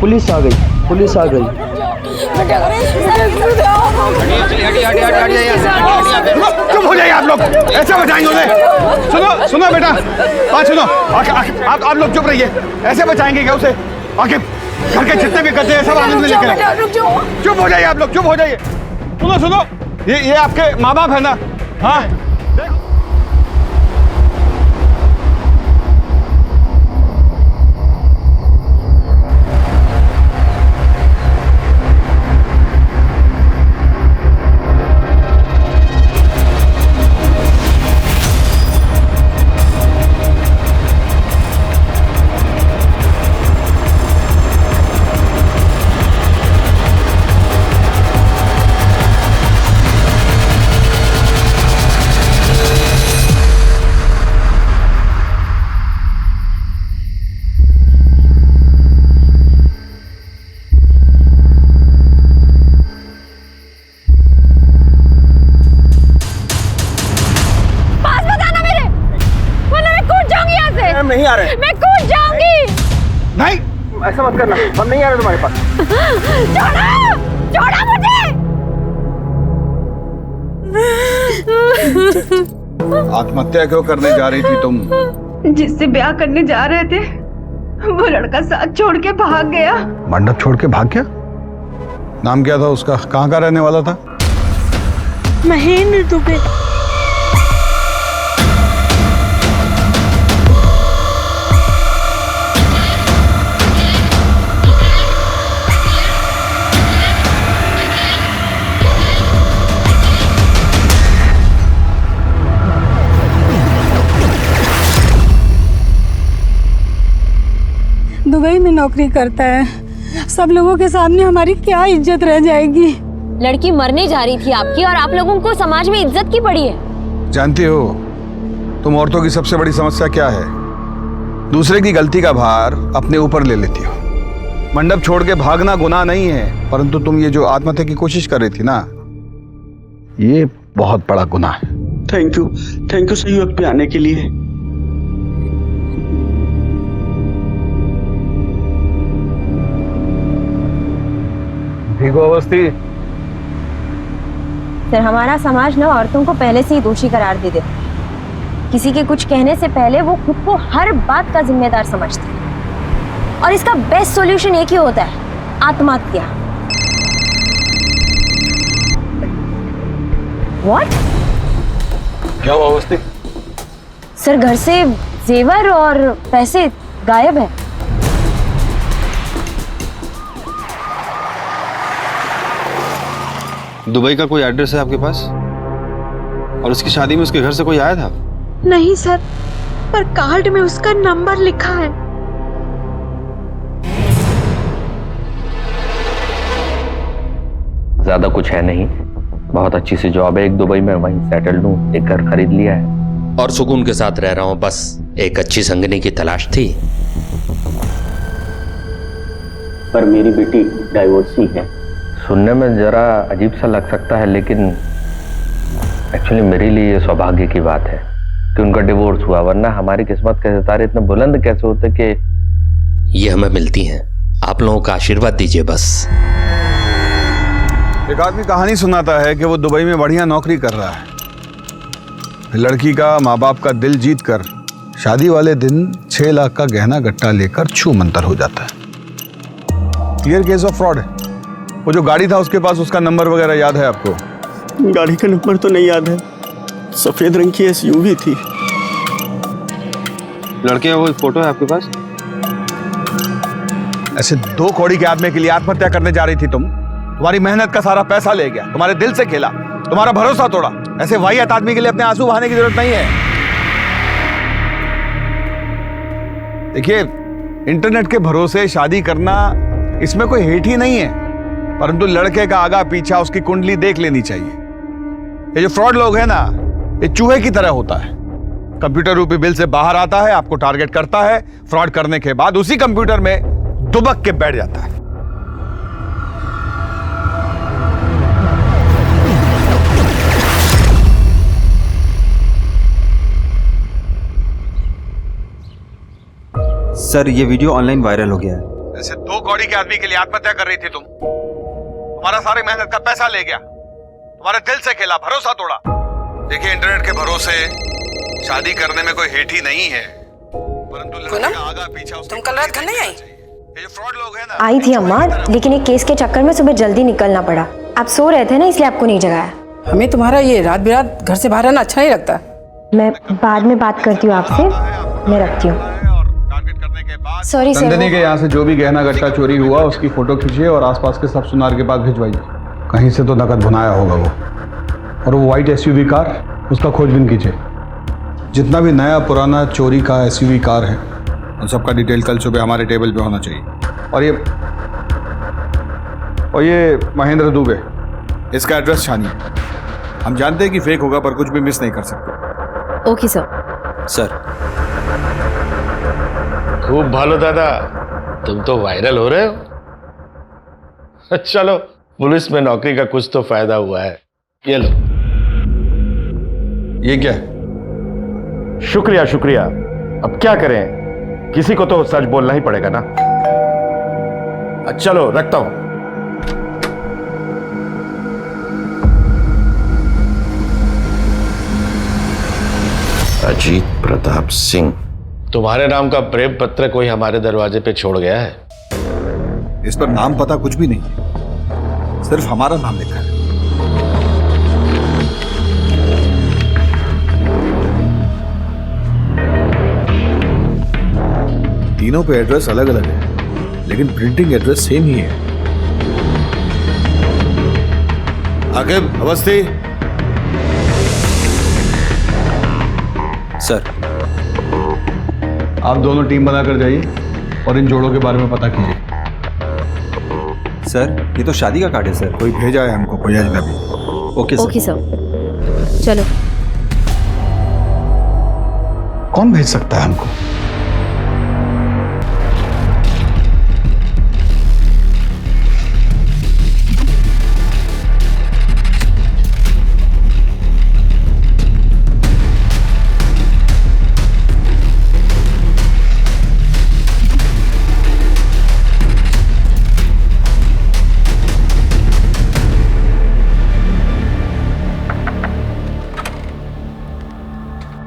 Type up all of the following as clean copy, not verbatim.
Police आ गई, police आ गई। चुप हो जाइए आप लोग, ऐसे बचाएंगे उन्हें। सुनो सुनो बेटा, बात सुनो। आप लोग चुप रहिए, ऐसे बचाएंगे क्या उसे? आखिर घर के जितने भी गद्दे हैं सब आनंद में लेकर आए। चुप हो जाइए आप लोग, चुप हो जाइए। सुनो सुनो, ये आपके माँ बाप है ना? हाँ, नहीं आ रहे। मैं कूद जाऊंगी। नहीं, ऐसा मत करना, हम नहीं आ रहे तुम्हारे पास। छोड़ो, छोड़ो मुझे। आत्महत्या क्यों करने जा रही थी तुम? जिससे ब्याह करने जा रहे थे वो लड़का साथ छोड़ के भाग गया। मंडप छोड़ के भाग गया? नाम क्या था उसका? कहाँ का रहने वाला था? महेंद्र दुबे। दुबई में नौकरी करता है। सब लोगों के सामने हमारी क्या इज्जत रह जाएगी? लड़की मरने जा रही थी आपकी और आप लोगों को समाज में इज्जत की पड़ी है। जानती हो तुम औरतों की सबसे बड़ी समस्या क्या है? दूसरे की गलती का भार अपने ऊपर ले लेती हो। मंडप छोड़ के भागना गुनाह नहीं है, परंतु तुम ये जो आत्महत्या की कोशिश कर रही थी ना, ये बहुत बड़ा गुनाह है। थैंक यू सही वक्त पे आने के लिए। ठीक हो अवस्थी? सर, हमारा समाज ना औरतों को पहले से ही दोषी करार दे देता है। किसी के कुछ कहने से पहले वो खुद को हर बात का जिम्मेदार समझते हैं और इसका बेस्ट सॉल्यूशन एक ही होता है, आत्महत्या। व्हाट? क्या हुआ अवस्थी? सर, घर से जेवर और पैसे गायब है। दुबई का कोई एड्रेस है आपके पास? और उसकी शादी में उसके घर से कोई आया था? नहीं सर, पर कार्ड में उसका नंबर लिखा है। ज्यादा कुछ है नहीं, बहुत अच्छी सी जॉब है एक दुबई में, वहीं सेटल्ड हूँ, एक घर खरीद लिया है और सुकून के साथ रह रहा हूँ। बस एक अच्छी संगनी की तलाश थी। पर मेरी बेटी डाइवोर्सी है। सुनने में जरा अजीब सा लग सकता है, लेकिन एक्चुअली मेरे लिए ये सौभाग्य की बात है कि उनका डिवोर्स हुआ, वरना हमारी किस्मत के सितारे इतने बुलंद कैसे होते कि ये हमें मिलती हैं। आप लोगों का आशीर्वाद दीजिए बस। एक आदमी कहानी सुनाता है कि वो दुबई में बढ़िया नौकरी कर रहा है। लड़की का माँ बाप का दिल जीत कर शादी वाले दिन 6 लाख का गहना गट्टा लेकर छू मंतर हो जाता है। क्लियर केस ऑफ फ्रॉड है। वो जो गाड़ी था उसके पास, उसका नंबर वगैरह याद है आपको? गाड़ी का नंबर तो नहीं याद है, सफेद रंग की SUV थी। लड़के का कोई फोटो है आपके पास? ऐसे 2 कौड़ी के आदमी के लिए आत्महत्या करने जा रही थी तुम? तुम्हारी मेहनत का सारा पैसा ले गया, तुम्हारे दिल से खेला, तुम्हारा भरोसा तोड़ा। ऐसे वाहियात आदमी के लिए अपने आंसू बहाने की जरूरत नहीं है। देखिए, इंटरनेट के भरोसे शादी करना, इसमें कोई हेट ही नहीं है, परंतु लड़के का आगा पीछा, उसकी कुंडली देख लेनी चाहिए। ये जो फ्रॉड लोग हैं ना, ये चूहे की तरह होता है। कंप्यूटर रूपी बिल से बाहर आता है, आपको टारगेट करता है, फ्रॉड करने के बाद उसी कंप्यूटर में दुबक के बैठ जाता है। सर, ये वीडियो ऑनलाइन वायरल हो गया है। ऐसे 2 कौड़ी के आदमी के लिए आत्महत्या कर रही थी तुम। तुम्हारा सारी मेहनत का पैसा ले गया, तुम्हारे दिल से खेला, भरोसा तोड़ा। देखिए, इंटरनेट के भरोसे शादी करने में कोई हेठी नहीं है, परंतु लड़का आगा पीछा तुम कल रात घर नहीं आई? ये जो फ्रॉड लोग हैं ना। आई थी अम्मा, लेकिन एक केस के चक्कर में सुबह जल्दी निकलना पड़ा। आप सो रहे थे ना, इसलिए आपको नहीं जगाया। हमें तुम्हारा ये रात बिरात घर से बाहर आना अच्छा नहीं लगता। मैं बाद में बात करती हूँ आपसे, मैं रखती हूँ। Sorry sir. नंदिनी के यहाँ से जो भी गहना गट्टा चोरी हुआ उसकी फोटो खींचिए और आसपास के सब सुनार के पास भिजवाइए। कहीं से तो नकद भुनाया होगा वो। और वो व्हाइट एसयूवी कार, उसका खोजबीन कीजिए। जितना भी नया पुराना चोरी का एसयूवी कार है उन सबका डिटेल कल सुबह हमारे टेबल पे होना चाहिए। और ये महेंद्र दुबे, इसका एड्रेस छानिए। हम जानते हैं कि फेक होगा पर कुछ भी मिस नहीं कर सकते। Okay sir. सर खूब भालो दादा, तुम तो वायरल हो रहे हो। चलो, पुलिस में नौकरी का कुछ तो फायदा हुआ है। ये लो। ये क्या है? शुक्रिया शुक्रिया। अब क्या करें, किसी को तो सच बोलना ही पड़ेगा ना। चलो रखता हूं। अजीत प्रताप सिंह, तुम्हारे नाम का प्रेम पत्र कोई हमारे दरवाजे पे छोड़ गया है। इस पर नाम पता कुछ भी नहीं, सिर्फ हमारा नाम लिखा है। तीनों पे एड्रेस अलग अलग है, लेकिन प्रिंटिंग एड्रेस सेम ही है। आकिब, अवस्थी। सर, आप दोनों टीम बनाकर जाइए और इन जोड़ों के बारे में पता कीजिए। सर ये तो शादी का कार्ड है सर। कोई भेजा है हमको, कोई अजनबी। Okay sir. ओके सर, चलो। कौन भेज सकता है हमको?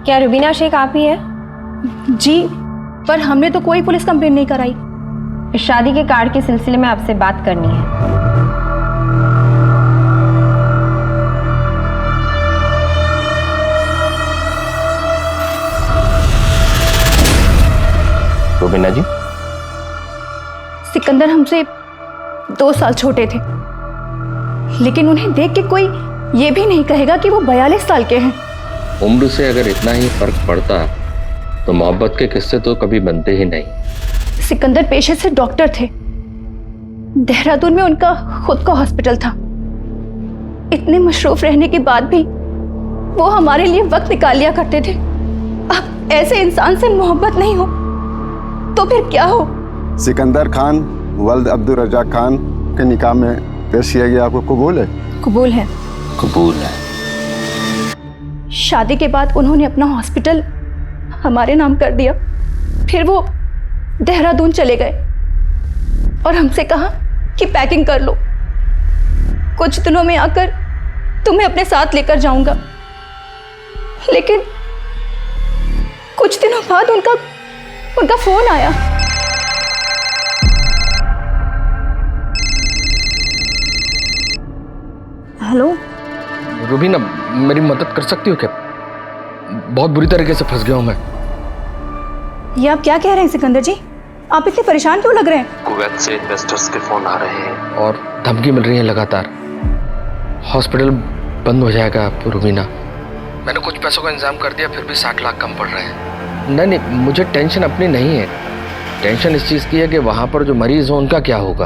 क्या रुबीना शेख आप ही है? जी, पर हमने तो कोई पुलिस कंप्लेन नहीं कराई। इस शादी के कार्ड के सिलसिले में आपसे बात करनी है। रुबीना जी, सिकंदर हमसे 2 साल छोटे थे, लेकिन उन्हें देख के कोई ये भी नहीं कहेगा कि वो 42 साल के हैं। उम्र से अगर इतना ही फर्क पड़ता तो मोहब्बत के किस्से तो कभी बनते ही नहीं। सिकंदर पेशे से डॉक्टर थे। देहरादून में उनका खुद का हॉस्पिटल था। इतने मशरूफ रहने के बाद भी वो हमारे लिए वक्त निकाल लिया करते थे। अब ऐसे इंसान से मोहब्बत नहीं हो तो फिर क्या हो? सिकंदर खान वल्द अब्दुल रज़ाक खान के निकाह में पेश किया गया, आपको कबूल है? कबूल है। कबूल है। शादी के बाद उन्होंने अपना हॉस्पिटल हमारे नाम कर दिया। फिर वो देहरादून चले गए और हमसे कहा कि पैकिंग कर लो, कुछ दिनों में आकर तुम्हें अपने साथ लेकर जाऊंगा। लेकिन कुछ दिनों बाद उनका फोन आया। हेलो रुबीना, मेरी मदद कर सकती हो क्या? बहुत बुरी तरीके से फंस गया हूं मैं। ये आप क्या कह रहे हैं सिकंदर जी? आप इतने परेशान क्यों लग रहे हैं? कुवैत से इन्वेस्टर्स के फोन आ रहे हैं और धमकी मिल रही है लगातार। हॉस्पिटल बंद हो जाएगा रुबीना। मैंने कुछ पैसों का इंतजाम कर दिया, फिर भी 60 लाख कम पड़ रहे हैं। नहीं, मुझे टेंशन अपनी नहीं है। टेंशन इस चीज़ की है कि वहाँ पर जो मरीज हो उनका क्या होगा।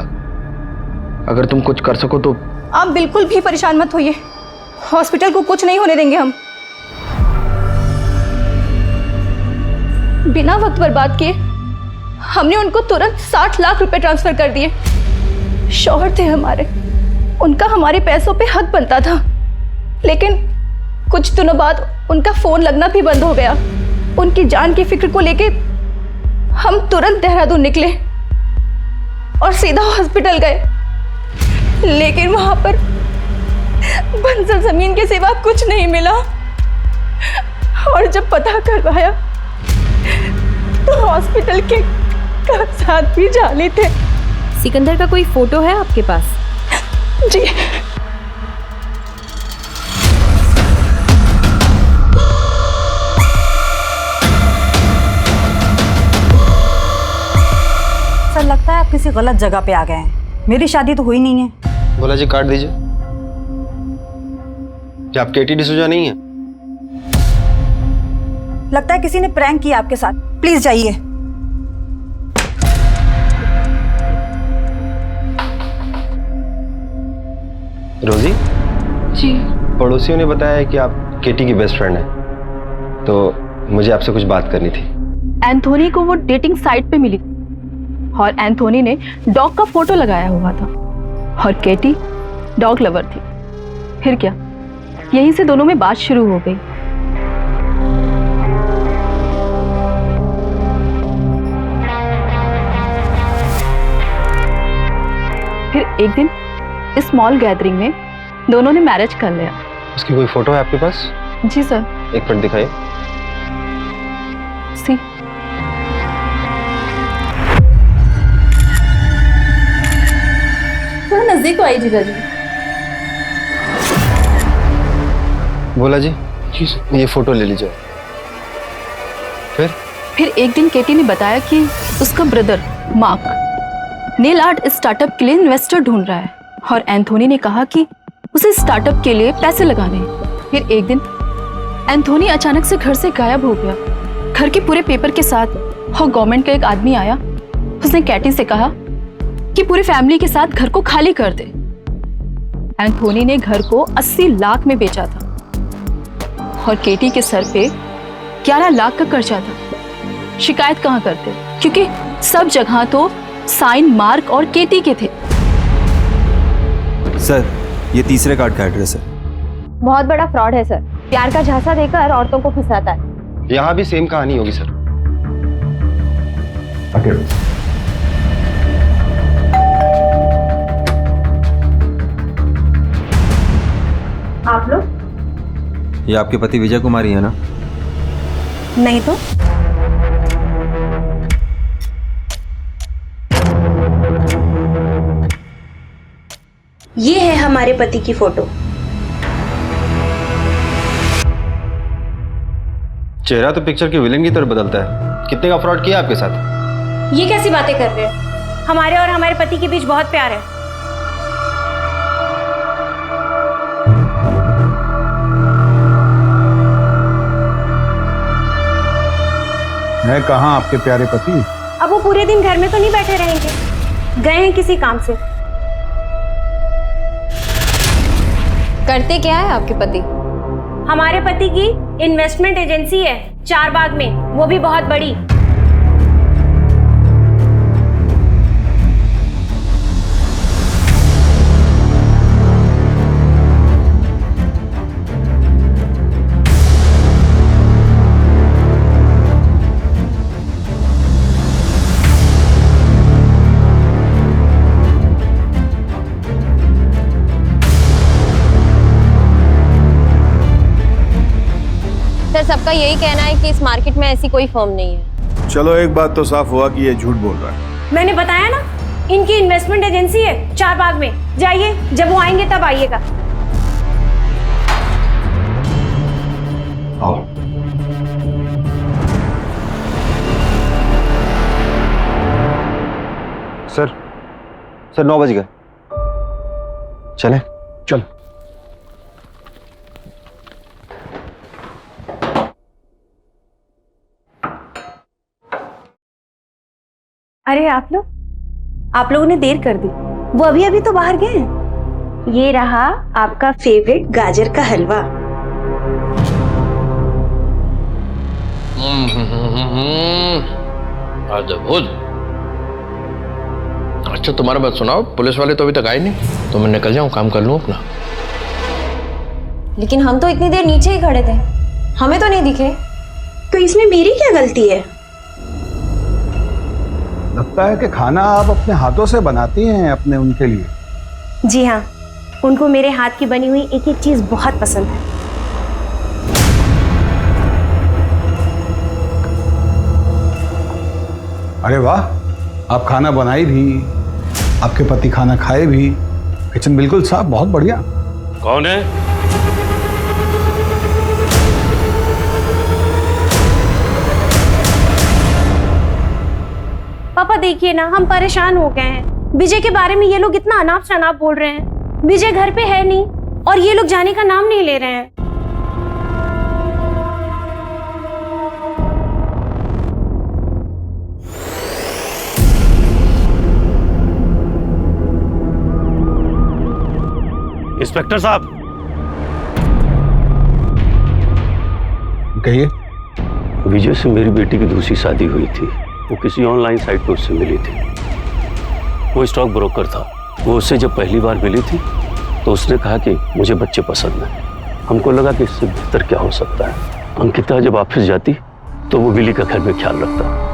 अगर तुम कुछ कर सको तो। आप बिल्कुल भी परेशान मत होइए, हॉस्पिटल को कुछ नहीं होने देंगे हम। बिना वक्त बर्बाद किए हमने उनको तुरंत 60 लाख रुपए ट्रांसफर कर दिए। शौहर थे हमारे, उनका हमारे पैसों पे हक बनता था। लेकिन कुछ दिनों बाद उनका फोन लगना भी बंद हो गया। उनकी जान की फिक्र को लेके हम तुरंत देहरादून निकले। और सीधा हॉस्पिटल गए, लेकिन वहां पर बंजर जमीन के सिवा कुछ नहीं मिला। और जब पता करवाया तो हॉस्पिटल के कागजात भी जाली थे। सिकंदर का कोई फोटो है आपके पास? जी। सर लगता है आप किसी गलत जगह पे आ गए हैं। मेरी शादी तो हुई नहीं है। बोला जी काट दीजिए। क्या आप केटी डिसूजा नहीं है? लगता है किसी ने प्रैंक किया आपके साथ। प्लीज जाइए। रोजी जी। पड़ोसियों ने बताया कि आप केटी की बेस्ट फ्रेंड हैं, तो मुझे आपसे कुछ बात करनी थी। एंथोनी को वो डेटिंग साइट पे मिली और एंथोनी ने डॉग का फोटो लगाया हुआ था और केटी डॉग लवर थी। फिर क्या, यहीं से दोनों में बात शुरू हो गई। फिर एक दिन स्मॉल गैदरिंग में दोनों ने मैरिज कर लिया। उसकी कोई फोटो है आपके पास? जी सर। एक मिनट दिखाइए। सी। थोड़ा नजदीक तो आई जीजा जी। बोला जी ये फोटो ले लीजिए। फिर एक दिन केटी ने बताया कि उसका brother mark nail art startup के लिए इन्वेस्टर ढूंढ रहा है और एंथोनी ने कहा कि उसे स्टार्टअप के लिए पैसे लगाने हैं। फिर एक दिन एंथोनी अचानक से घर से गायब हो गया, घर के पूरे पेपर के साथ। और गवर्नमेंट का एक आदमी आया, उसने कैटी से कहा कि पूरी फैमिली के साथ घर को खाली कर दे। एंथोनी ने घर को 80 लाख में बेचा था और केटी के सर पे 11 लाख का कर्जा था। शिकायत कहाँ करते, क्योंकि सब जगह तो साइन मार्क और केटी के थे। सर ये तीसरे कार्ड का एड्रेस है। बहुत बड़ा फ्रॉड है सर। प्यार का झांसा देकर औरतों को फंसाता है। यहाँ भी सेम कहानी होगी सर। आप लोग? ये आपके पति विजय कुमारी है ना? नहीं तो ये है हमारे पति की फोटो। चेहरा तो पिक्चर के विलेन की तरह बदलता है। कितने का फ्रॉड किया आपके साथ? ये कैसी बातें कर रहे हैं? हमारे और हमारे पति के बीच बहुत प्यार है। है कहाँ आपके प्यारे पति? अब वो पूरे दिन घर में तो नहीं बैठे रहेंगे, गए हैं किसी काम से। करते क्या है आपके पति? हमारे पति की इन्वेस्टमेंट एजेंसी है चारबाग में, वो भी बहुत बड़ी। सर सबका यही कहना है कि इस मार्केट में ऐसी कोई फर्म नहीं है। चलो एक बात तो साफ हुआ कि ये झूठ बोल रहा है। मैंने बताया ना, इनकी इन्वेस्टमेंट एजेंसी है चारबाग में। जाइए, जब वो आएंगे तब आइएगा। आओ। सर 9 बज गए, चलें? चल। अरे आप लोगों ने देर कर दी। वो अभी अभी तो बाहर गए हैं। ये रहा आपका फेवरेट गाजर का हलवा। अद्भुत। अच्छा तुम्हारा बात सुनाओ, पुलिस वाले तो अभी तक आए नहीं, तो मैं निकल जाऊं, काम कर लूं अपना। लेकिन हम तो इतनी देर नीचे ही खड़े थे, हमें तो नहीं दिखे। तो इसमें मेरी क्या गलती है? लगता है कि खाना आप अपने हाथों से बनाती हैं अपने उनके लिए। जी हाँ, उनको मेरे हाथ की बनी हुई एक एक चीज बहुत पसंद है। अरे वाह, आप खाना बनाई भी, आपके पति खाना खाए भी, किचन बिल्कुल साफ, बहुत बढ़िया। कौन है? पापा देखिए ना, हम परेशान हो गए हैं। विजय के बारे में ये लोग इतना अनाप शनाप बोल रहे हैं। विजय घर पे है नहीं और ये लोग जाने का नाम नहीं ले रहे हैं। इंस्पेक्टर साहब, कहिए। विजय से मेरी बेटी की दूसरी शादी हुई थी। वो किसी ऑनलाइन साइट पर उससे मिली थी। वो स्टॉक ब्रोकर था। वो उससे जब पहली बार मिली थी तो उसने कहा कि मुझे बच्चे पसंद हैं। हमको लगा कि इससे बेहतर क्या हो सकता है। अंकिता जब ऑफिस जाती तो वो विली का घर में ख्याल रखता।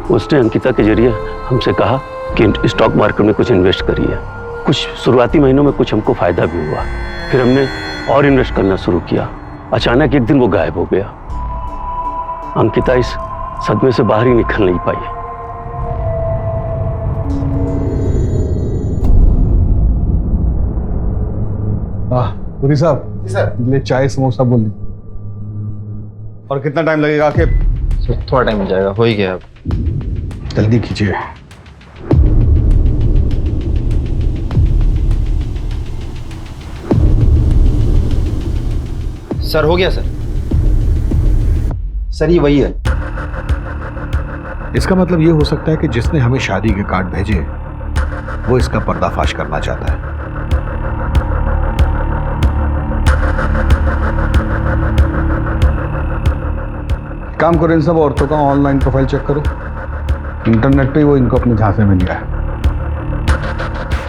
उसने अंकिता के जरिए हमसे कहा कि स्टॉक मार्केट में कुछ इन्वेस्ट करिए। कुछ शुरुआती महीनों में कुछ हमको फायदा भी हुआ। फिर हमने और इन्वेस्ट करना शुरू किया। अचानक एक दिन वो गायब हो गया। अंकिता इस सदमे से बाहर ही निकल नहीं पाई। पुरी साहब, सर ले चाय समोसा बोल दी। और कितना टाइम लगेगा? कि थोड़ा टाइम हो जाएगा, हो ही गया। जल्दी कीजिए। सर हो गया सर। सर ये वही है। इसका मतलब ये हो सकता है कि जिसने हमें शादी के कार्ड भेजे वो इसका पर्दाफाश करना चाहता है। काम करो, इन सब औरतों का ऑनलाइन प्रोफाइल चेक करो। इंटरनेट पे वो इनको अपने झांसे में लिया है।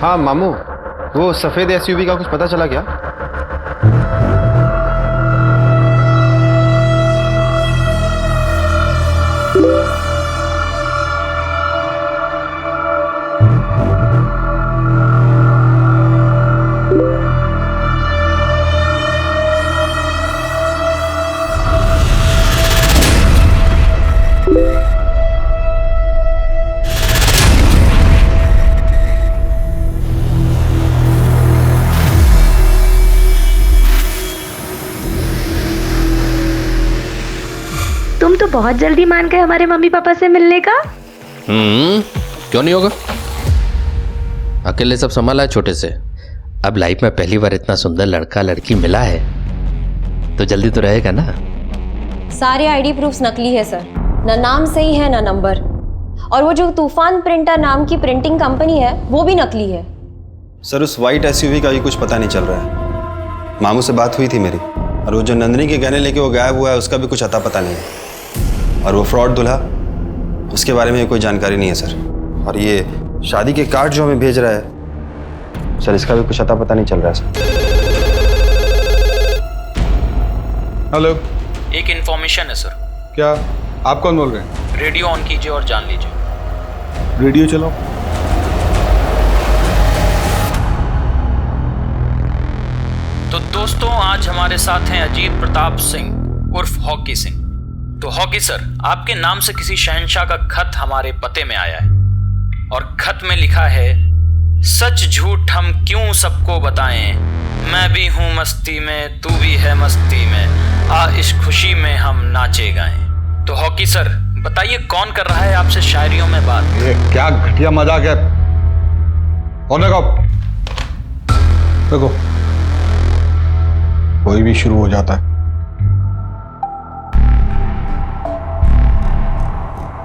हाँ मामू, वो सफेद एसयूवी का कुछ पता चला क्या? तुम तो बहुत जल्दी मान गए हमारे मम्मी पापा से मिलने का। क्यों नहीं होगा? अकेले सब संभाला है छोटे से। अब लाइफ में पहली बार इतना सुंदर लड़का लड़की मिला है तो जल्दी तो रहेगा ना। सारे आईडी प्रूफ्स नकली है सर, ना नाम सही है ना नंबर। और वो जो तूफान प्रिंटर नाम की प्रिंटिंग कंपनी है वो भी नकली है। सर उस वाइट एसयूवी का भी कुछ पता नहीं चल रहा है। मामू से बात हुई थी मेरी, और वो जो नंदिनी के गहने लेके वो गायब हुआ है उसका भी कुछ अता पता नहीं है। और वो फ्रॉड दूल्हा, उसके बारे में कोई जानकारी नहीं है सर। और ये शादी के कार्ड जो हमें भेज रहा है सर, इसका भी कुछ अता पता नहीं चल रहा है सर। हेलो, एक इन्फॉर्मेशन है सर। क्या? आप कौन बोल रहे हैं? रेडियो ऑन कीजिए और जान लीजिए। रेडियो चलाओ। तो दोस्तों, आज हमारे साथ हैं अजीत प्रताप सिंह उर्फ हॉकी सिंह। तो हॉकी सर, आपके नाम से किसी शहंशाह का खत हमारे पते में आया है और खत में लिखा है, सच झूठ हम क्यों सबको बताएं, मैं भी हूँ मस्ती में तू भी है मस्ती में, आ इस खुशी में हम नाचे गाएं। तो हॉकी सर बताइए, कौन कर रहा है आपसे शायरियों में बात? ये क्या घटिया मजाक है? होने को देखो, कोई भी शुरू हो जाता है।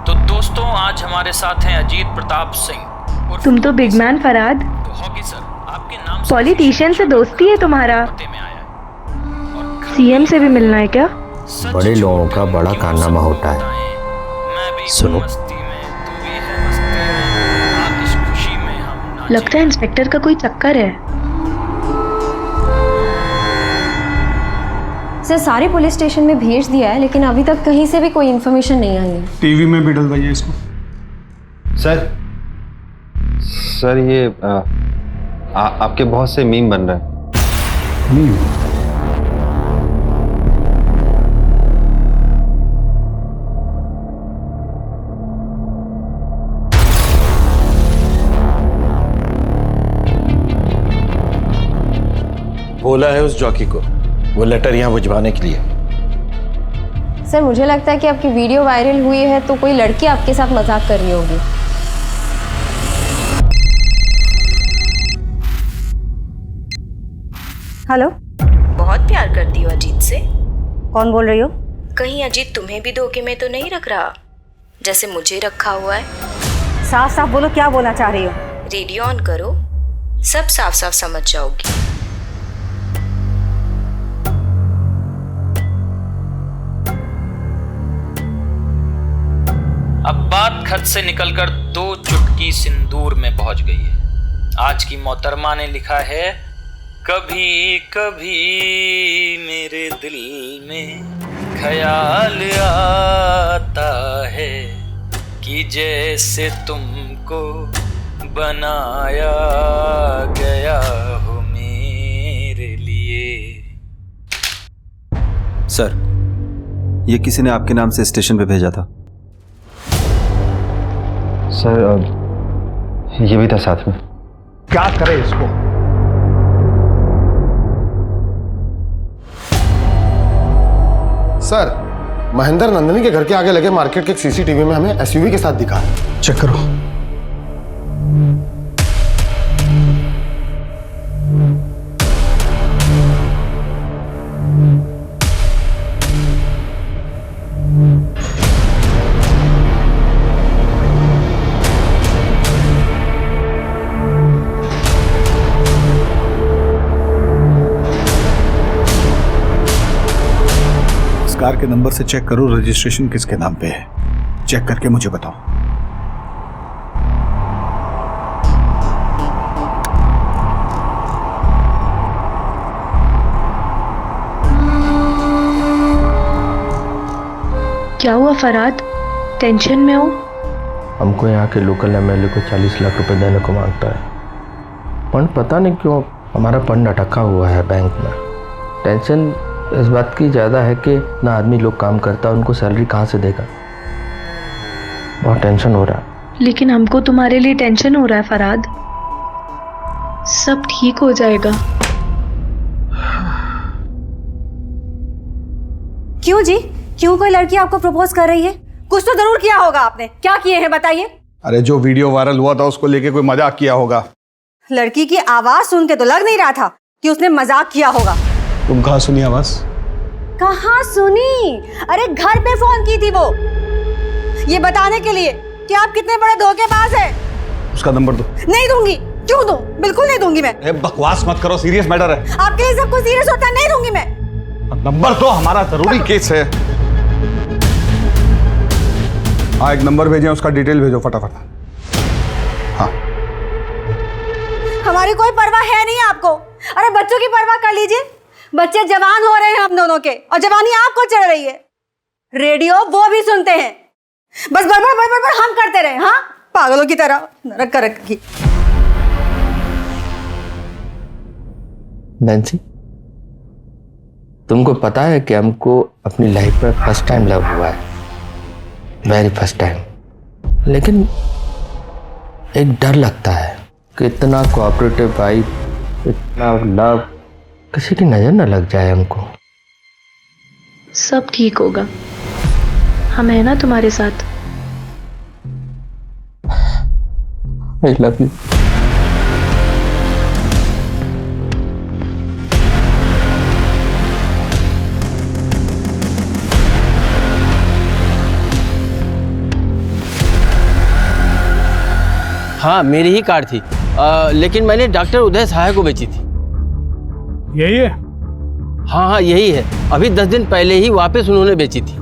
तो दोस्तों, आज हमारे साथ हैं अजीत प्रताप सिंह। तुम तो बिग मैन फराद। तो हॉकी सर, आपके नाम से पॉलिटिशियन से दोस्ती है तुम्हारा? सीएम से भी मिलना है क्या? बड़े लोगों का बड़ा कारनामा होता है। सुनो, लगता है इंस्पेक्टर का कोई चक्कर है। सर सारे पुलिस स्टेशन में भेज दिया है, लेकिन अभी तक कहीं से भी कोई इन्फॉर्मेशन नहीं आई है। टीवी में भी डलवाइए इसको। सर ये आपके बहुत से मीम बन रहे हैं। मीम? बोला है उस जॉकी को वो लेटर यहाँ भिजवाने के लिए। सर मुझे लगता है कि आपकी वीडियो वायरल हुई है तो कोई लड़की आपके साथ मजाक कर रही होगी। हेलो। बहुत प्यार करती हो अजीत से। कौन बोल रही हो? कहीं अजीत तुम्हें भी धोखे में तो नहीं रख रहा जैसे मुझे रखा हुआ है? साफ साफ बोलो, क्या बोलना चाह रही हो? रेडियो ऑन करो, सब साफ साफ समझ जाओगी। अब बात खत से निकलकर 2 चुटकी सिंदूर में पहुंच गई है। आज की मोहतरमा ने लिखा है, कभी कभी मेरे दिल में ख्याल आता है कि जैसे तुमको बनाया गया हो मेरे लिए। सर ये किसी ने आपके नाम से स्टेशन पे भेजा था। सर ये भी था साथ में। क्या करे इसको? सर महेंद्र नंदिनी के घर के आगे लगे मार्केट के एक सीसीटीवी में हमें एसयूवी के साथ दिखा है। चेक करो। कार के नंबर से चेक करो रजिस्ट्रेशन किसके नाम पे है। चेक करके मुझे बताओ। क्या हुआ फरहाद, टेंशन में हो? हमको यहाँ के लोकल एमएलए को 40 लाख रुपए देने को मांगता है। फंड पता नहीं क्यों हमारा फंड अटका हुआ है बैंक में। टेंशन इस बात की ज़्यादा है कि ना आदमी लोग काम करता, उनको सैलरी कहाँ से देगा। बहुत टेंशन हो रहा है। लेकिन हमको तुम्हारे लिए टेंशन हो रहा है फरहाद। सब ठीक हो जाएगा। क्यों जी, क्यों कोई लड़की आपको प्रपोज कर रही है? कुछ तो जरूर किया होगा आपने। क्या किए हैं बताइए? अरे जो वीडियो वायरल हुआ था उसको लेके कोई मजाक किया होगा। लड़की की आवाज सुन के तो लग नहीं रहा था कि उसने मजाक किया होगा। तुम कहाँ सुनी आवाज? कहाँ सुनी? अरे घर पे फोन की थी वो, ये बताने के लिए कि आप कितने बड़े धोखेबाज हैं। उसका नंबर दो। नहीं दूंगी। क्यों दूं? बिल्कुल नहीं दूंगी मैं। बकवास मत करो, सीरियस मैटर है। आपके लिए सब कुछ सीरियस होता है। नहीं दूंगी मैं। नंबर तो हमारा जरूरी केस है। हाँ एक नंबर भेजें, उसका डिटेल भेजो फटाफट। हाँ हमारी कोई परवाह है नहीं आपको। अरे बच्चों की परवाह कर लीजिए। बच्चे जवान हो रहे हैं हम दोनों के, और जवानी आपको चढ़ रही है। रेडियो वो भी सुनते हैं, बस बड़बड़ बड़बड़ बड़ हम करते रहे। हाँ पागलों की तरह नरक कर रखी। नैन्सी, तुमको पता है कि हमको अपनी लाइफ में फर्स्ट टाइम लव हुआ है, वेरी फर्स्ट टाइम। लेकिन एक डर लगता है कि इतना कोऑपरेटिव वाइफ, इतना लव, किसी की नजर न लग जाए हमको। सब ठीक होगा, हम हैं ना तुम्हारे साथ। I love you. हाँ मेरी ही कार थी, लेकिन मैंने डॉक्टर उदय सहाय को बेची थी। यही है? हाँ हाँ यही है। अभी 10 दिन पहले ही वापस उन्होंने बेची थी।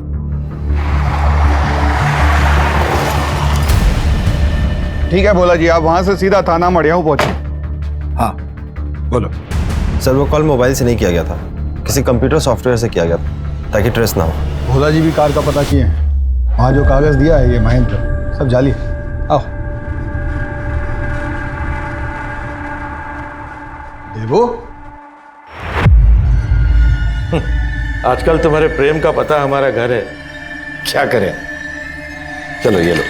ठीक है भोला जी, आप वहां से सीधा थाना मड़ियाऊ पहुंचे। हाँ बोलो। सर वो कॉल मोबाइल से नहीं किया गया था, किसी कंप्यूटर सॉफ्टवेयर से किया गया था ताकि ट्रेस ना हो। भोला जी भी कार का पता किए हैं, वहाँ जो कागज दिया है ये महेंद्र सब जाली है। आओ देवो। आजकल तुम्हारे प्रेम का पता हमारा घर है, क्या करें। चलो ये लो।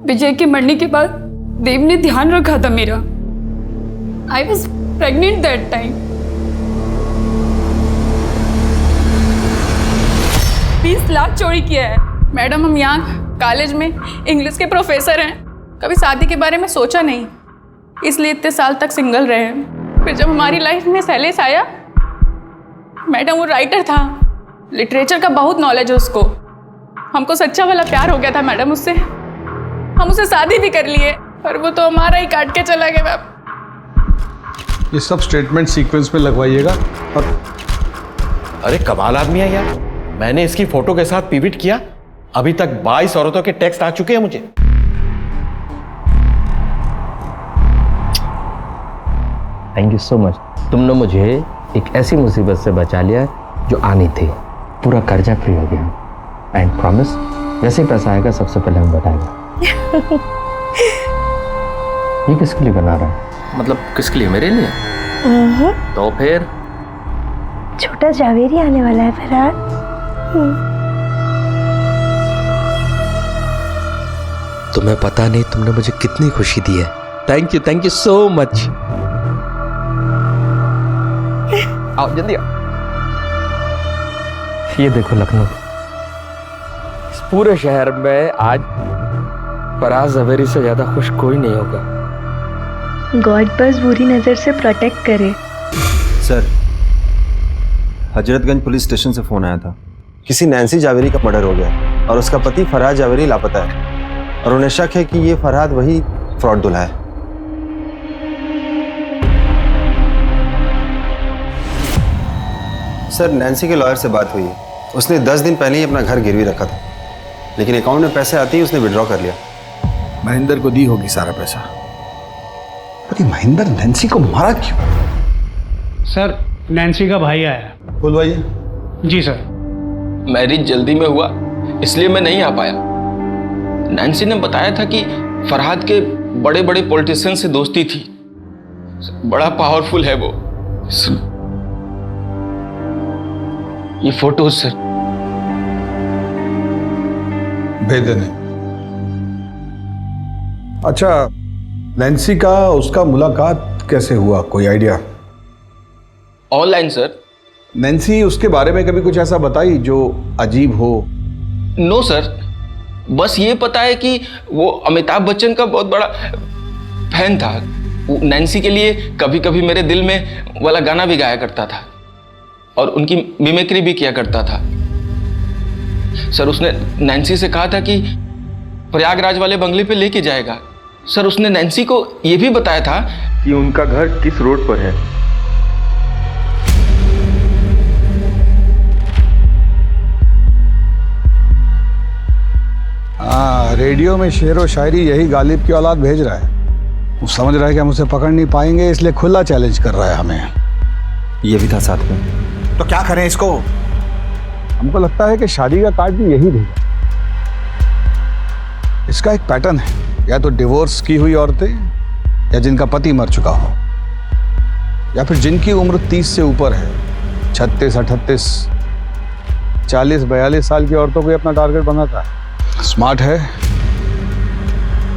विजय के मरने के बाद देव ने ध्यान रखा था मेरा। I was pregnant that time. 20 lakh चोरी किया है। मैडम, हम यहाँ कॉलेज में इंग्लिश के प्रोफेसर हैं, कभी शादी के बारे में सोचा नहीं, इसलिए इतने साल तक सिंगल रहे। फिर जब हमारी लाइफ में शैलेश आया, मैडम वो राइटर था, लिटरेचर का बहुत नॉलेज है उसको, हमको सच्चा वाला प्यार हो गया था मैडम उससे। हम उसे शादी भी कर लिए, पर वो तो हमारा ही काट के चला गया मैम। ये सब स्टेटमेंट सीक्वेंस में लगवाइएगा। और अरे कमाल आदमी है यार, मैंने इसकी फोटो के साथ पिविट किया, अभी तक 22 औरतों के टेक्स्ट आ चुके हैं मुझे। Thank you so much. तुमने मुझे एक ऐसी मुसीबत से बचा लिया जो आनी थी। पूरा कर्जा फ्री हो गया। एंड प्रॉमिस, जैसे ही पैसा आएगा सबसे पहले हम बताएंगे। ये किसके लिए बना रहा है? मतलब किसके लिए? मेरे लिए? तो फिर छोटा जावेरी आने वाला है फरहाद। तुम्हें पता नहीं तुमने मुझे कितनी खुशी दी है। Thank you so much. आओ जल्दी आओ। ये देखो लखनऊ, इस पूरे शहर में आज फराज जवेरी से ज्यादा खुश कोई नहीं होगा। गॉड बस बुरी नजर से प्रोटेक्ट करे। सर, हजरतगंज पुलिस स्टेशन से फोन आया था, किसी नैन्सी जावेरी का मर्डर हो गया और उसका पति फरहाद जावेरी लापता है और उन्हें शक है कि ये फरहाद वही फ्रॉड दूल्हा है। सर, नैन्सी के लॉयर से बात हुई है, उसने 10 दिन पहले ही अपना घर गिरवी रखा था, लेकिन अकाउंट में पैसे आते ही उसने विड्रॉ कर लिया। महेंद्र को दी होगी सारा पैसा। पर ये महेंद्र नैन्सी को मारा क्यों? सर, नैन्सी का भाई आया। बुलवाइए। जी सर। मैरिज जल्दी में हुआ इसलिए मैं नहीं आ पाया। नैन्सी ने बताया था कि फरहाद के बड़े बड़े पॉलिटिशियन से दोस्ती थी, बड़ा पावरफुल है वो। ये फोटोज सर। भेज देने। अच्छा, नैन्सी का उसका मुलाकात कैसे हुआ, कोई आइडिया? Online sir. नैन्सी उसके बारे में कभी कुछ ऐसा बताई जो अजीब हो? नो सर, बस ये पता है कि वो अमिताभ बच्चन का बहुत बड़ा फैन था। वो नैन्सी के लिए कभी कभी मेरे दिल में वाला गाना भी गाया करता था और उनकी मिमिक्री भी किया करता था। सर, उसने नैन्सी से कहा था कि प्रयागराज वाले बंगले पे लेके जाएगा। सर, उसने नैन्सी को यह भी बताया था कि उनका घर किस रोड पर है। रेडियो में शेर व शायरी यही गालिब की औलाद भेज रहा है। वो समझ रहा है कि हम उसे पकड़ नहीं पाएंगे, इसलिए खुला चैलेंज कर रहा है हमें। ये भी था साथ में। तो क्या करें इसको? हमको लगता है कि शादी का कार्ड भी यही भेजा। इसका एक पैटर्न है, या तो डिवोर्स की हुई औरतें, या जिनका पति मर चुका हो, या फिर जिनकी उम्र 30 से ऊपर है। 36, 38, 40, 42 साल की औरतों को अपना टारगेट बनाता है। स्मार्ट है,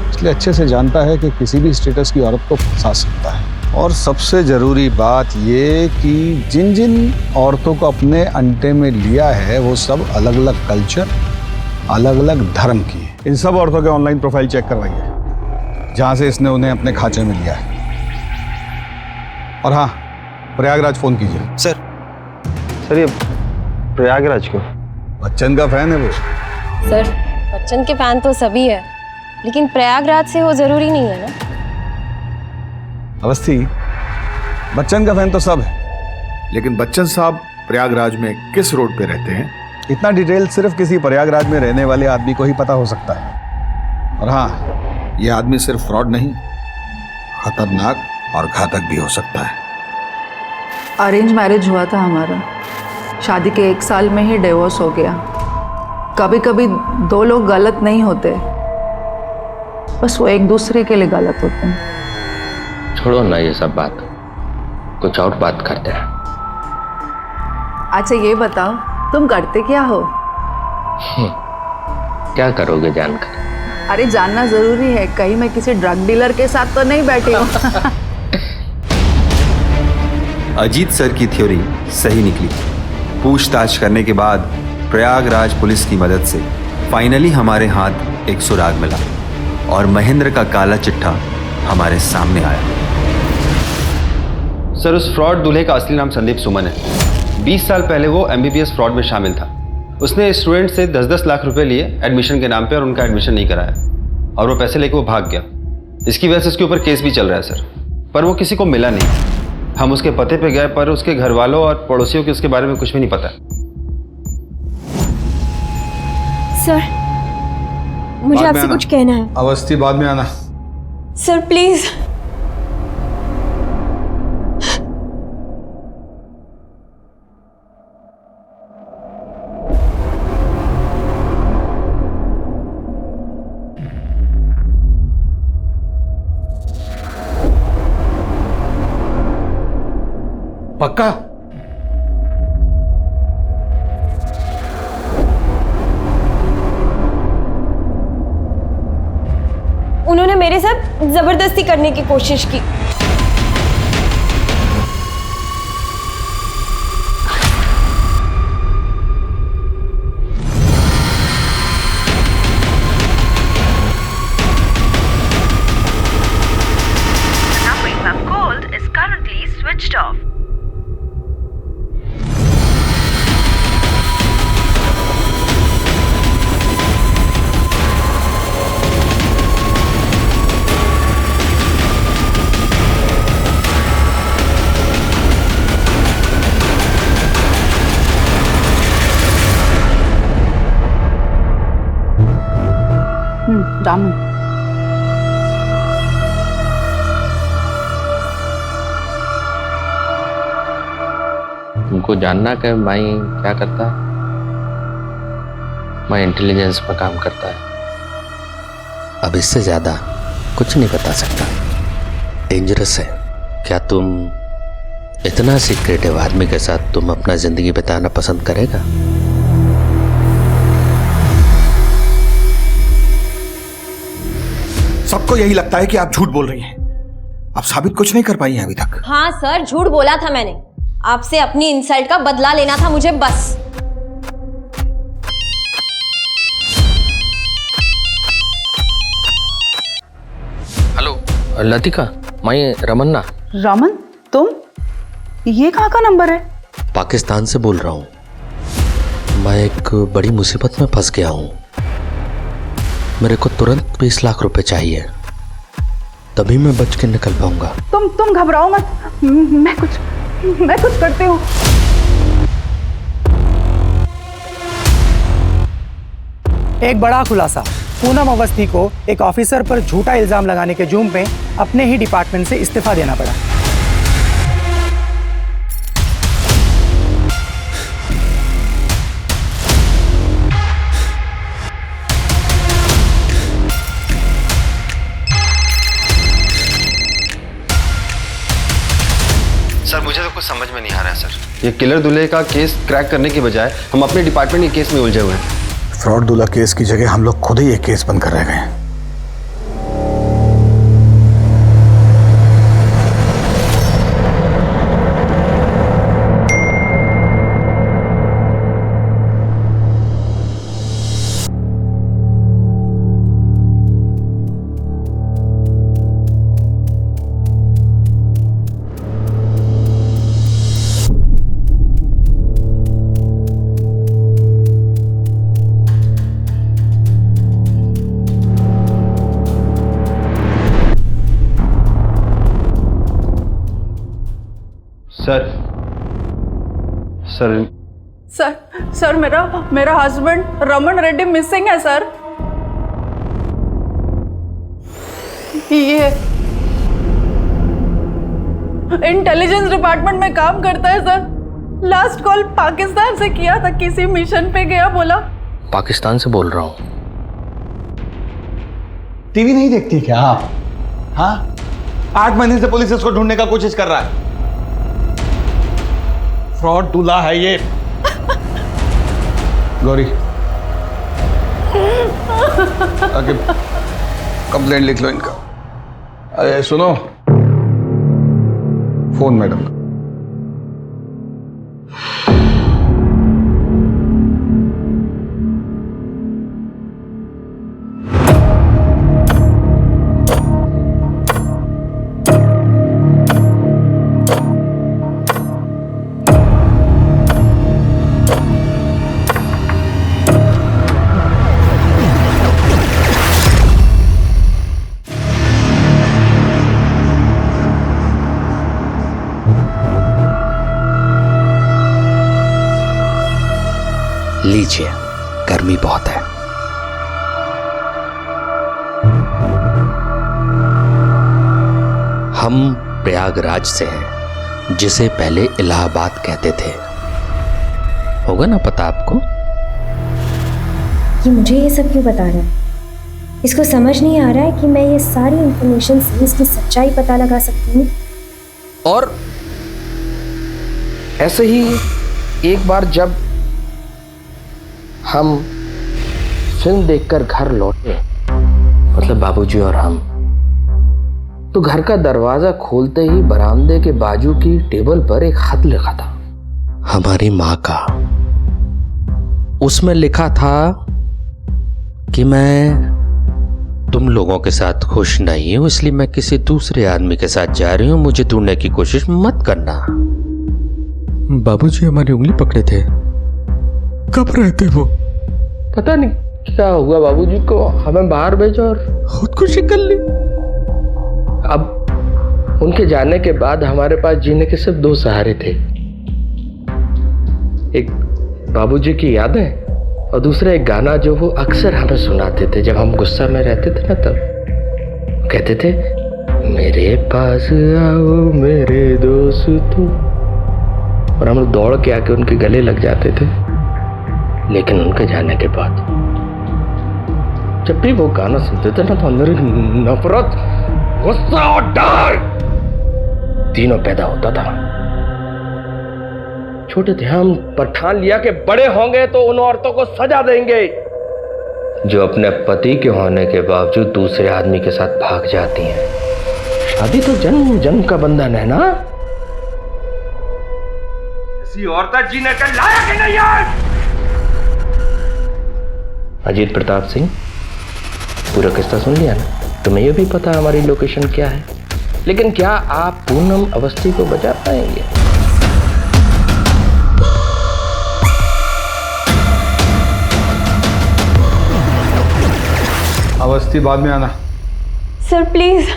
इसलिए अच्छे से जानता है कि किसी भी स्टेटस की औरत को फंसा सकता है। और सबसे जरूरी बात ये कि जिन जिन औरतों को अपने अंटे में लिया है वो सब अलग अलग कल्चर, अलग अलग धर्म की है। इन सब औरतों के ऑनलाइन प्रोफाइल चेक करवाइए जहां से इसने उन्हें अपने खांचे में लिया है। और हाँ, प्रयागराज फोन कीजिए। सर ये प्रयागराज क्यों? बच्चन का फैन है वो। सर, बच्चन के फैन तो सभी है, लेकिन प्रयागराज से हो जरूरी नहीं है ना। अवस्थी, बच्चन का फैन तो सब है, लेकिन बच्चन साहब प्रयागराज में किस रोड पे रहते हैं? इतना डिटेल सिर्फ किसी प्रयागराज में रहने वाले आदमी को ही पता हो सकता है। और हाँ, ये आदमी सिर्फ फ्रॉड नहीं, खतरनाक और घातक भी हो सकता है। अरेंज मैरिज हुआ था हमारा, शादी के 1 साल में ही डिवोर्स हो गया। कभी कभी 2 लोग गलत नहीं होते, बस वो एक दूसरे के लिए गलत होते हैं। छोड़ो ना ये सब बात, कुछ और बात करते हैं। अच्छा ये बताओ, तुम करते क्या हो? क्या करोगे जानकर? अरे जानना जरूरी है, कहीं मैं किसी ड्रग डीलर के साथ तो नहीं बैठी हूँ। अजीत सर की थ्योरी सही निकली। पूछताछ करने के बाद प्रयागराज पुलिस की मदद से फाइनली हमारे हाथ एक सुराग मिला और महेंद्र का काला चिट्ठा हमारे सामने आया। सर, उस फ्रॉड दूल्हे का असली नाम संदीप सुमन है। 20 साल पहले वो MBBS फ्रॉड में शामिल था। उसने स्टूडेंट से 10-10 लाख रुपए लिए एडमिशन के नाम पे और उनका एडमिशन नहीं कराया, और वो पैसे लेके वो भाग गया। इसकी वजह से उसके ऊपर केस भी चल रहा है सर, पर वो किसी को मिला नहीं। हम उसके पते पे गए, पर उसके घर वालों और पड़ोसियों को उसके बारे में कुछ भी नहीं पता। सर, मुझे आपसे कुछ कहना है। अवस्थी, बाद में आना। Sir please. पक्का? उन्होंने मेरे साथ जबरदस्ती करने की कोशिश की। दामन, तुमको जानना कि माई क्या करता है? माई इंटेलिजेंस में काम करता है। अब इससे ज्यादा कुछ नहीं बता सकता, डेंजरस है। क्या तुम इतना सीक्रेटिव आदमी के साथ तुम अपना जिंदगी बिताना पसंद करेगा? सबको यही लगता है कि आप झूठ बोल रही हैं। आप साबित कुछ नहीं कर पाई हैं अभी तक। हाँ सर, झूठ बोला था मैंने। आपसे अपनी इंसल्ट का बदला लेना था मुझे, बस। हेलो लतिका, मैं रमन्ना। रमन, तुम? ये कहाँ का नंबर है? पाकिस्तान से बोल रहा हूँ। मैं एक बड़ी मुसीबत में फंस गया हूँ। मेरे को तुरंत 20 लाख रुपए चाहिए, तभी मैं बच के निकल पाऊंगा। तुम घबराओ मत, मैं कुछ करती हूँ। एक बड़ा खुलासा, पूनम अवस्थी को एक ऑफिसर पर झूठा इल्जाम लगाने के जुर्म में अपने ही डिपार्टमेंट से इस्तीफा देना पड़ा। सर, मुझे तो कुछ समझ में नहीं आ रहा है सर। ये किलर दूल्हे का केस क्रैक करने के बजाय हम अपने डिपार्टमेंट के केस में उलझे हुए हैं। फ्रॉड दूल्हा केस की जगह हम लोग खुद ही एक केस बनकर रह गए हैं। सर सर सर सर मेरा हस्बैंड रमन रेड्डी मिसिंग है सर। ये इंटेलिजेंस डिपार्टमेंट में काम करता है सर। लास्ट कॉल पाकिस्तान से किया था, किसी मिशन पे गया बोला। पाकिस्तान से बोल रहा हूँ। टीवी नहीं देखती क्या आप? हाँ, 8 महीने से पुलिस इसको ढूंढने का कोशिश कर रहा है। फ्रॉड दूल्हा है ये। गौरी आगे कंप्लेंट लिख लो इनका। अरे सुनो, फोन मैडम का। लीजिए, गर्मी बहुत है। हम प्रयागराज से हैं, जिसे पहले इलाहाबाद कहते थे। होगा ना पता आपको? ये मुझे ये सब क्यों बता रहा है? इसको समझ नहीं आ रहा है कि मैं ये सारी इंफॉर्मेशन से इसकी सच्चाई पता लगा सकती हूँ। और ऐसे ही एक बार जब हम फिल्म देखकर घर लौटे, मतलब बाबूजी और हम, तो घर का दरवाजा खोलते ही बरामदे के बाजू की टेबल पर एक खत लिखा था, हमारी माँ का। उसमें लिखा था कि मैं तुम लोगों के साथ खुश नहीं हूं, इसलिए मैं किसी दूसरे आदमी के साथ जा रही हूं, मुझे ढूंढने की कोशिश मत करना। बाबूजी हमारी उंगली पकड़े थे। कब रहते वो? पता नहीं क्या हुआ बाबूजी को, हमें बाहर भेजा और खुदकुशी कर ली। अब उनके जाने के बाद हमारे पास जीने के सिर्फ 2 सहारे थे, एक बाबूजी की यादें और दूसरा एक गाना जो वो अक्सर हमें सुनाते थे जब हम गुस्सा में रहते थे ना। तब कहते थे, मेरे पास आओ मेरे दोस्तों, और हम लोग दौड़ के आके उनके गले लग जाते थे। लेकिन उनके जाने के बाद जब भी वो गाना सुनते थे ना, तो अंदर नफरत, गुस्सा और डर तीनों पैदा होता था। छोटे थे हम, पर ठान लिया कि बड़े होंगे तो उन औरतों को सजा देंगे जो अपने पति के होने के बावजूद दूसरे आदमी के साथ भाग जाती हैं। शादी तो जन्म जन्म का बंधन है ना। ऐसी औरत जीने के लायक ही नहीं है। अजीत प्रताप सिंह, पूरा किस्सा सुन लिया ना? तुम्हें यह भी पता है हमारी लोकेशन क्या है, लेकिन क्या आप पूनम अवस्थी को बचा पाएंगे? अवस्थी बाद में आना। Sir please.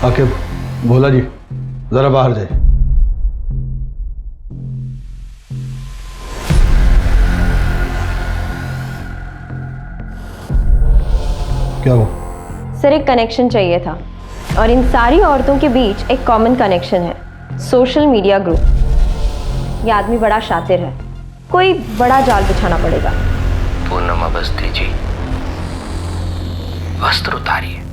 आके भोला जी जरा बाहर जाए। क्या हो? सर एक कनेक्शन चाहिए था, और इन सारी औरतों के बीच एक कॉमन कनेक्शन है, सोशल मीडिया ग्रुप। ये आदमी बड़ा शातिर है, कोई बड़ा जाल बिछाना पड़ेगा। पूनम अवस्थी जी, वस्त्र उतारिए।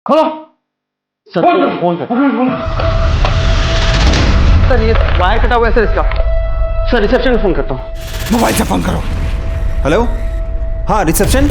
खोलो सर, फोन कर। सर ये वायर कटा हुआ है सर इसका। सर रिसेप्शन में फोन करता हूँ। मोबाइल से फोन करो। हेलो, हाँ रिसेप्शन।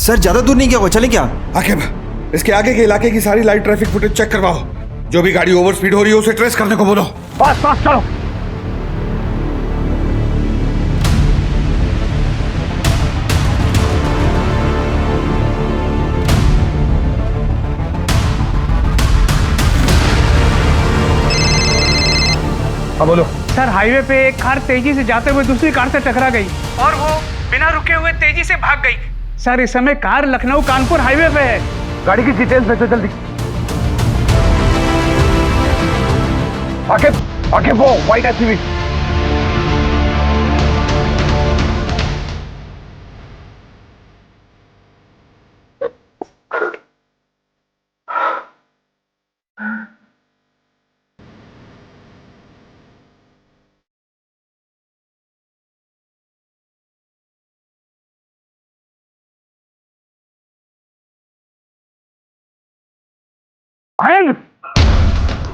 सर ज्यादा दूर नहीं गया वो, चले क्या? आकिब, इसके आगे के इलाके की सारी लाइव ट्रैफिक फुटेज चेक करवाओ। जो भी गाड़ी ओवर स्पीड हो रही है उसे ट्रेस करने को बोलो। फास्ट फास्ट चलो। हाँ बोलो सर। हाईवे पे एक कार तेजी से जाते हुए दूसरी कार से टकरा गई और वो बिना रुके हुए तेजी से भाग गई। सर इस समय कार लखनऊ कानपुर हाईवे पे है। गाड़ी की डिटेल्स भेजो जल्दी। आगे वो व्हाइट एसयूवी।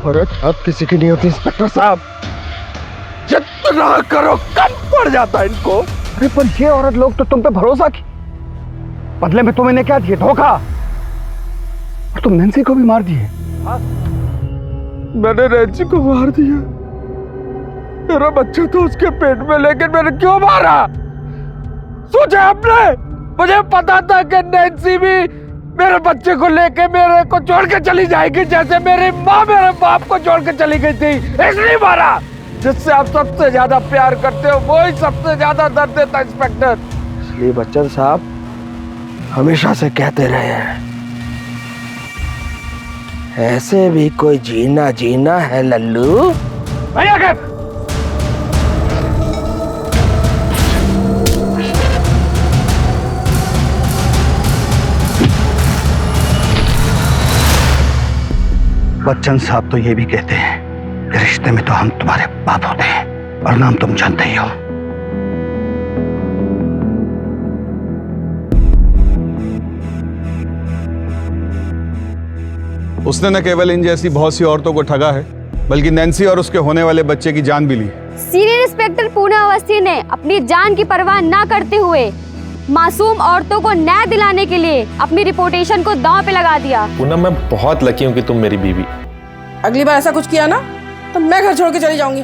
औरत अब किसी की नहीं होती इंस्पेक्टर साहब। जितना करो कम पड़ जाता है इनको। अरे पर ये औरत लोग तो तुम पे भरोसा की, बदले में तुम इन्हें क्या दिए? धोखा। और तुम नैन्सी को भी मार दिए। मैंने नैन्सी को मार दिया। मेरा बच्चा तो उसके पेट में, लेकिन मैंने क्यों मारा? सोचा आपने? मुझे पता था कि नैन्सी भी मेरे बच्चे को लेके मेरे को छोड़ के चली जाएगी, जैसे मेरी माँ मेरे बाप को छोड़ के चली गई थी। इसलिए मारा। जिससे आप सबसे ज्यादा प्यार करते हो वही सबसे ज्यादा दर्द देता इंस्पेक्टर। इसलिए बच्चन साहब हमेशा से कहते रहे हैं, ऐसे भी कोई जीना जीना है लल्लू। भैया के बच्चन साहब तो ये भी कहते हैं कि रिश्ते में तो हम तुम्हारे बाप होते हैं, और नाम तुम जानते ही हो। उसने न केवल इन जैसी बहुत सी औरतों को ठगा है, बल्कि नैन्सी और उसके होने वाले बच्चे की जान भी ली। सीनियर इंस्पेक्टर पूना अवस्थी ने अपनी जान की परवाह ना करते हुए मासूम औरतों को न्याय दिलाने के लिए अपनी रिपोर्टेशन को दांव पे लगा दिया। पूनम, मैं बहुत लकी हूँ कि तुम मेरी बीवी। अगली बार ऐसा कुछ किया ना तो मैं घर छोड़ के चली जाऊंगी।